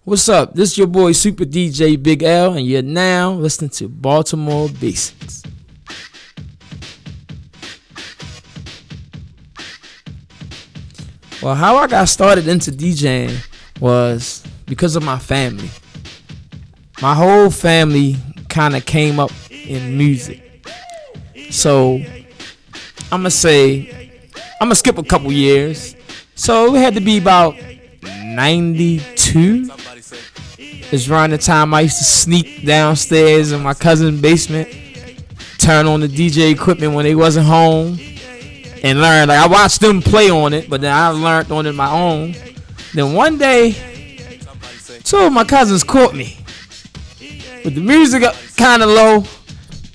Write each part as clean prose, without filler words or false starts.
What's up? This is your boy Supra DJ Big L, and you're now listening to Baltimore Basics. Well, how I got started into DJing was because of my family. My whole family kind of came up in music. So I'm going to skip a couple years. So it had to be about 92. It's around the time I used to sneak downstairs in my cousin's basement, turn on the DJ equipment when they wasn't home, and learn. Like, I watched them play on it, but then I learned on it my own. Then one day, two of my cousins caught me with the music kind of low.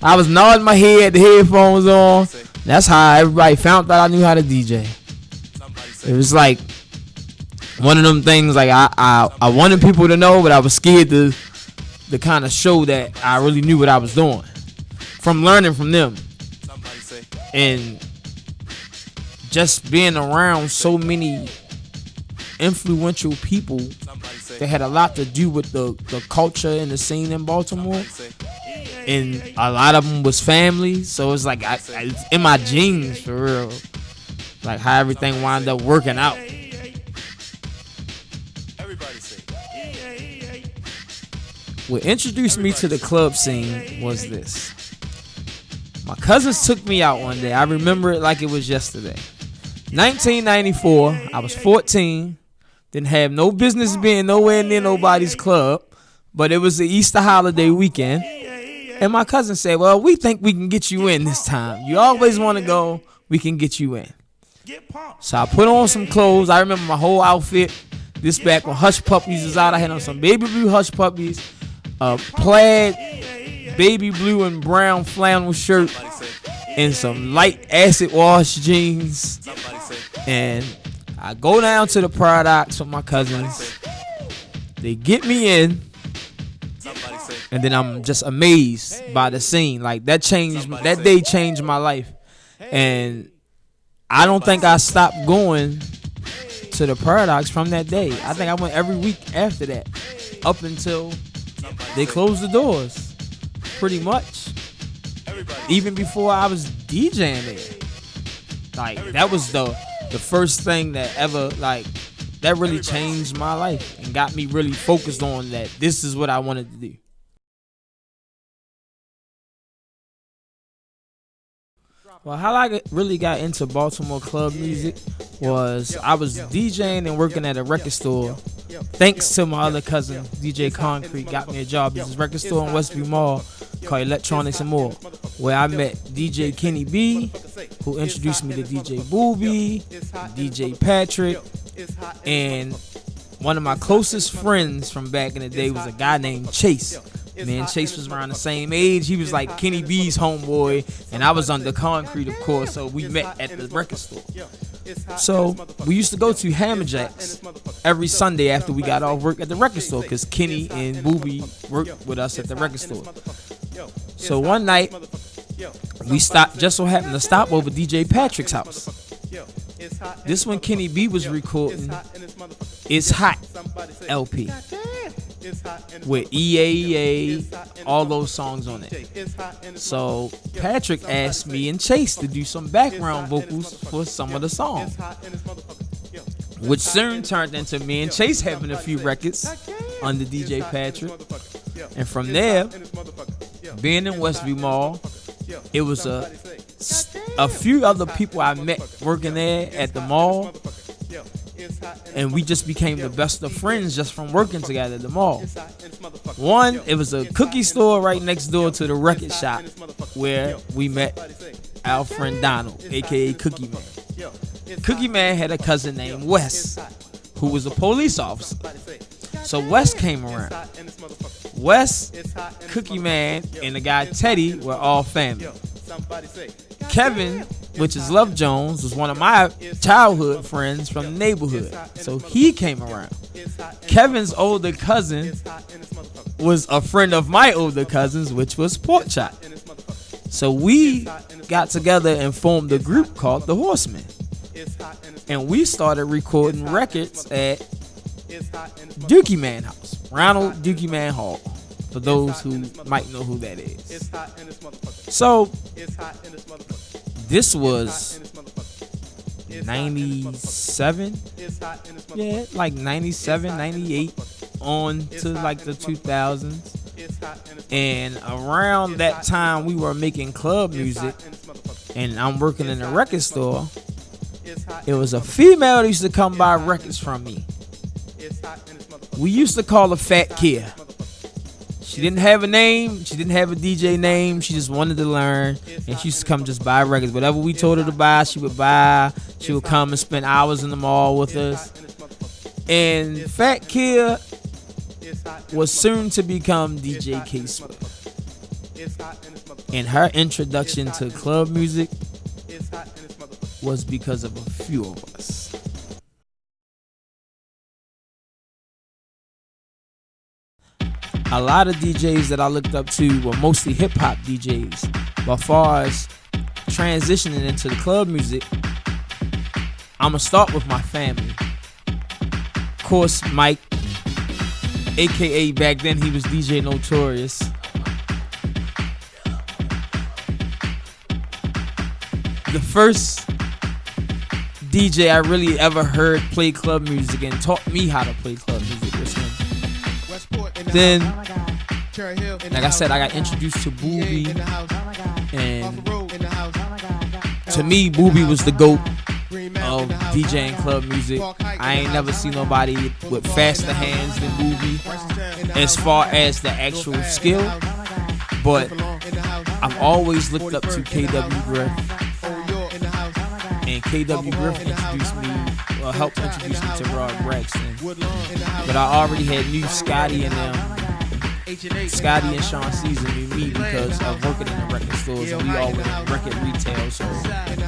I was nodding my head, the headphones on. That's how everybody found out I knew how to DJ. It was like one of them things, like I wanted people to know, but I was scared to kind of show that I really knew what I was doing from learning from them. And just being around so many influential people that had a lot to do with the culture and the scene in Baltimore. And a lot of them was family, so it's like it's in my genes for real. Like how everything wound up working out. What introduced me to the club scene was this. My cousins took me out one day. I remember it like it was yesterday. 1994, I was 14. Didn't have no business being nowhere near nobody's club, but it was the Easter holiday weekend. And my cousin said, well, we think we can get you in this time. You always want to go, we can get you in. So I put on some clothes. I remember my whole outfit. This back when Hush Puppies was out. I had on some baby blue Hush Puppies, a plaid baby blue and brown flannel shirt, and some light acid wash jeans. And I go down to the Paradox with my cousins. They get me in. And then I'm just amazed by the scene. Like that day changed my life. And I don't think I stopped going to the Paradox from that day. I think I went every week after that, up until they closed the doors, pretty much. Even before I was DJing there. Like that was the first thing that ever, like, that really changed my life and got me really focused on that this is what I wanted to do. Well, how I really got into Baltimore club music was I was DJing and working at a record store. Thanks to my other cousin, DJ Concrete, got me a job at this record store in Westview Mall called Electronics and More, where I met DJ Kenny B, who introduced me to DJ Booby, DJ Patrick, and one of my closest friends from back in the day was a guy named Chase. Me and Chase was around the same age. He was like Kenny B's homeboy, and I was under Concrete, of course, so we met at the record store. So we used to go to Hammerjacks every Sunday after we got off work at the record store, because Kenny and Booby worked with us at the record store. So one night, we just so happened to stop over DJ Patrick's house. This one Kenny B was recording It's Hot LP with EAEA, all those songs on it. So Patrick asked me and Chase to do some background vocals for some of the songs, which soon turned into me and Chase having a few records under DJ Patrick. And from there, being in Westview Mall, it was a few other people I met working there at the mall, and we just became the best of friends just from working together at the mall. One, it was a cookie store right next door to the record shop where we met our friend Donald, aka Cookie Man. Cookie Man had a cousin named Wes, who was a police officer. So Wes came around. Wes, Cookie Man, and the guy Teddy were all family. Kevin, which is Love Jones, was one of my childhood friends from the neighborhood, so he came around. Kevin's older cousin was a friend of my older cousins, which was Porkchop. So we got together and formed a group called the Horsemen, and we started recording records at Dookie Man House Ronald Dookie Man Hall, for those who might know who that is. So, this was 97, yeah, like 97, 98 on to like the 2000s. And around that time we were making club music and I'm working in a record store. It was a female that used to come buy records from me. We used to call her Fat Khia. She didn't have a name, she didn't have a DJ name, she just wanted to learn, and she used to come just buy records. Whatever we told her to buy, she would buy. She would come and spend hours in the mall with us. And Fat Khia was soon to become DJ K Swift. And her introduction to club music was because of a few of us. A lot of DJs that I looked up to were mostly hip-hop DJs. But as far as transitioning into the club music, I'm going to start with my family. Of course, Mike, a.k.a. back then he was DJ Notorious. The first DJ I really ever heard play club music and taught me how to play club music was him. Then, like I said, I got introduced to Booby, and to me, Booby was the GOAT of DJing club music. I ain't never seen nobody with faster hands than Booby as far as the actual skill, but I've always looked up to KW Griff, and KW Griff introduced me, well, helped introduce me to Rod Braxton. But I already had knew Scottie and them. Scottie and Shawn seasoned me because of working in the record stores, and we all went in record retail, so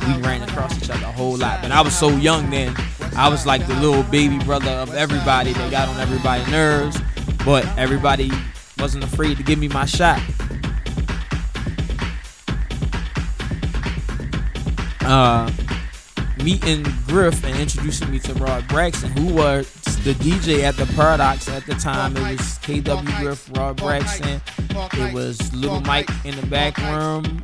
we ran across each other a whole lot. But I was so young then, I was like the little baby brother of everybody that got on everybody's nerves, but everybody wasn't afraid to give me my shot. Meeting Griff and introducing me to Rod Braxton, who was the DJ at the Paradox at the time. It was KW Griff, Rod Braxton. It was Little Mike in the back room.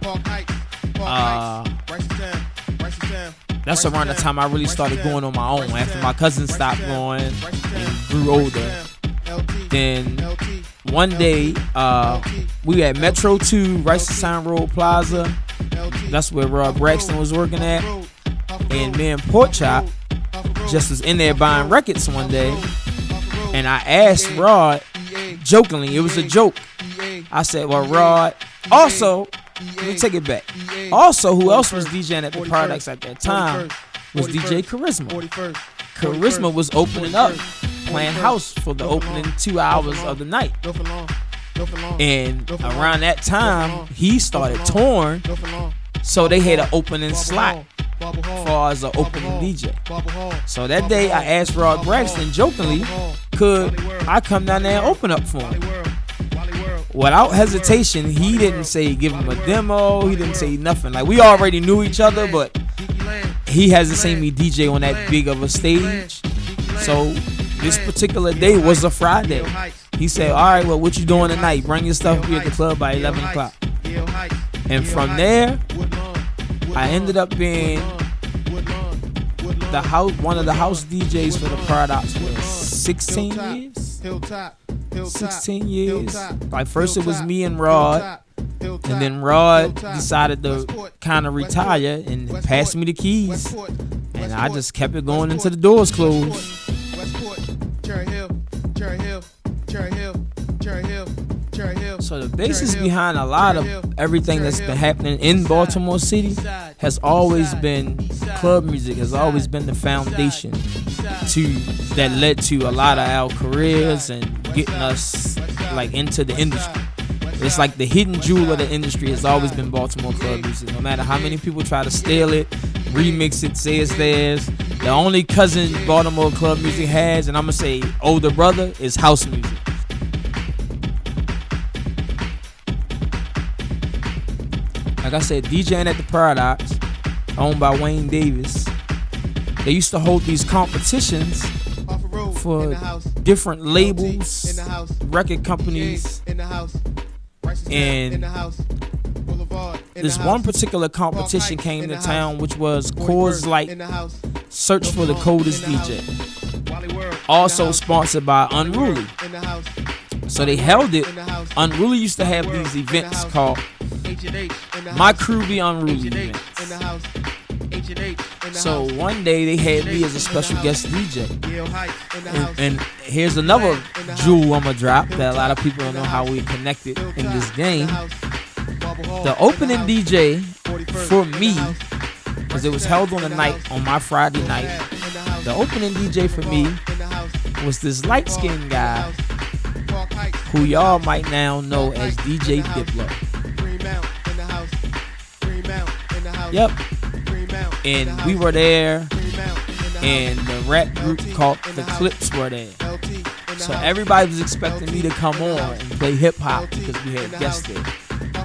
That's around the time I really started going on my own, after my cousin stopped going and grew older. Then one day we at Metro 2, Rice and Sound Road Plaza. That's where Rod Braxton was working at. And me and Porkchop just was in there buying records one day, and I asked Rod, jokingly, it was a joke, I said, well, Rod, also, let me take it back, also, who else was DJing at the Paradox at that time was DJ Karizma. Karizma was opening up, playing house for the opening 2 hours of the night. And around that time, he started touring, so they had an opening slot as far as an opening DJ. So that day I asked Rod Braxton jokingly, could I come down there and open up for him? Without hesitation, he didn't say give him a demo, he didn't say nothing. Like, we already knew each other, but he hasn't seen me DJ on that big of a stage. So this particular day was a Friday. He said, alright, well, what you doing tonight? Bring your stuff, be at the club by 11 o'clock. And from there, I ended up being one of the house DJs for the Paradox for 16 years. 16 years. Like, first it was me and Rod, and then Rod decided to kind of retire and pass me the keys, and I just kept it going until the doors closed. So the basis behind a lot of everything that's been happening in Baltimore City has always been club music, has always been the foundation that led to a lot of our careers and getting us like into the industry. It's like the hidden jewel of the industry has always been Baltimore club music. No matter how many people try to steal it, remix it, say it's theirs, the only cousin Baltimore club music has, and I'm gonna say older brother, is house music. Like I said, DJing at the Paradox, owned by Wayne Davis, they used to hold these competitions for different labels, record companies, and this one particular competition came to town, which was Like Search for the Coldest DJ, also sponsored by Unruly. So they held it. Unruly used to have these events called My Crew Be Unruly events. So one day they had me as a special guest DJ. And here's another jewel I'ma drop that a lot of people don't know how we connected in this game. The opening DJ for me, because it was held on a night on my Friday night, the opening DJ for me was this light-skinned guy who y'all might now know as DJ Diplo. Yep. And we were there, and the rap group called The Clips were there. So everybody was expecting me to come on and play hip-hop because we had guests there.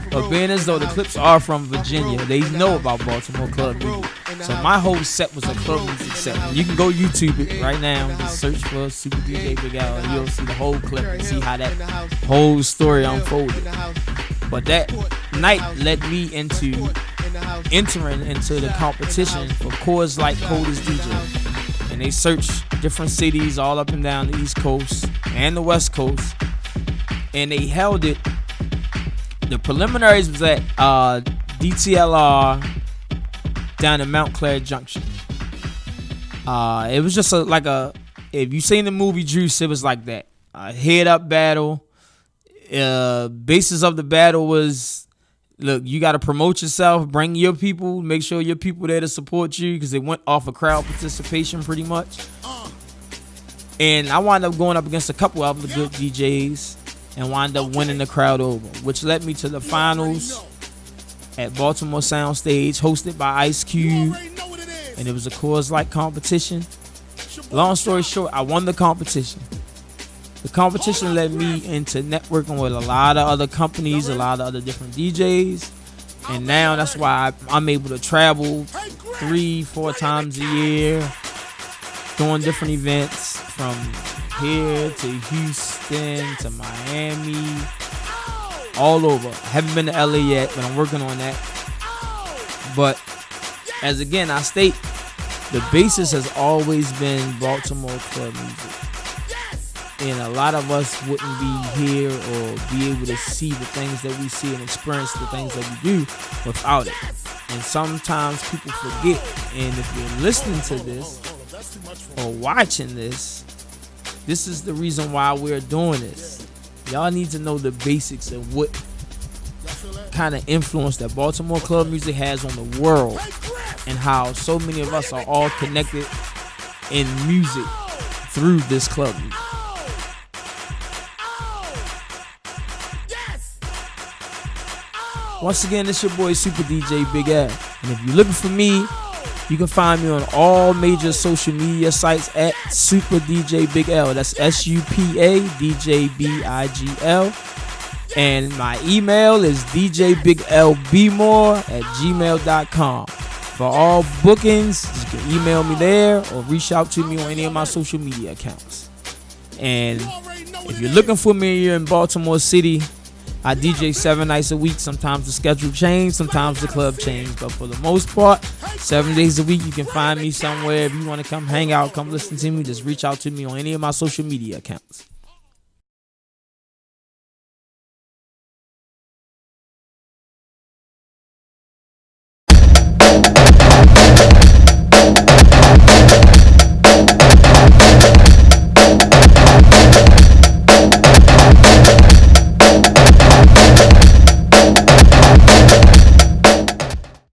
But being as though the Clips are from Virginia, they know about Baltimore club music. So my whole set was a club music set. And you can go YouTube it right now and just search for Supra DJ Big L, and you'll see the whole clip and see how that whole story unfolded. But that night led me into entering into the competition for Like Coldest DJ. And they searched different cities all up and down the East Coast and the West Coast. And they held it. The preliminaries was at DTLR down in Mount Clair Junction. It was just if you seen the movie Juice, it was like that. Head up battle. Basis of the battle was, look, you got to promote yourself, bring your people, make sure your people there to support you, because it went off of crowd participation pretty much. And I wound up going up against a couple of the good DJs and wound up winning the crowd over, which led me to the finals at Baltimore Soundstage, hosted by Ice Cube, and it was a Like competition. Long story short, I won the competition. The competition led me into networking with a lot of other companies, a lot of other different DJs, and now that's why I'm able to travel 3-4 times a year, doing different events from here to Houston to Miami, all over. Haven't been to LA yet, but I'm working on that. But as again I state, the basis has always been Baltimore club music. And a lot of us wouldn't be here or be able to see the things that we see and experience the things that we do without it. And sometimes people forget. And if you're listening to this or watching this, this is the reason why we're doing this. Y'all need to know the basics of what kind of influence that Baltimore club music has on the world, and how so many of us are all connected in music through this club music. Once again, it's your boy Supra DJ Big L. And if you're looking for me, you can find me on all major social media sites at Supra DJ Big L. That's SUPA DJ BIGL. And my email is djbiglbmore@gmail.com. For all bookings, you can email me there or reach out to me on any of my social media accounts. And if you're looking for me here in Baltimore City, I DJ 7 nights a week. Sometimes the schedule change, sometimes the club change, but for the most part, 7 days a week, you can find me somewhere. If you want to come hang out, come listen to me, just reach out to me on any of my social media accounts.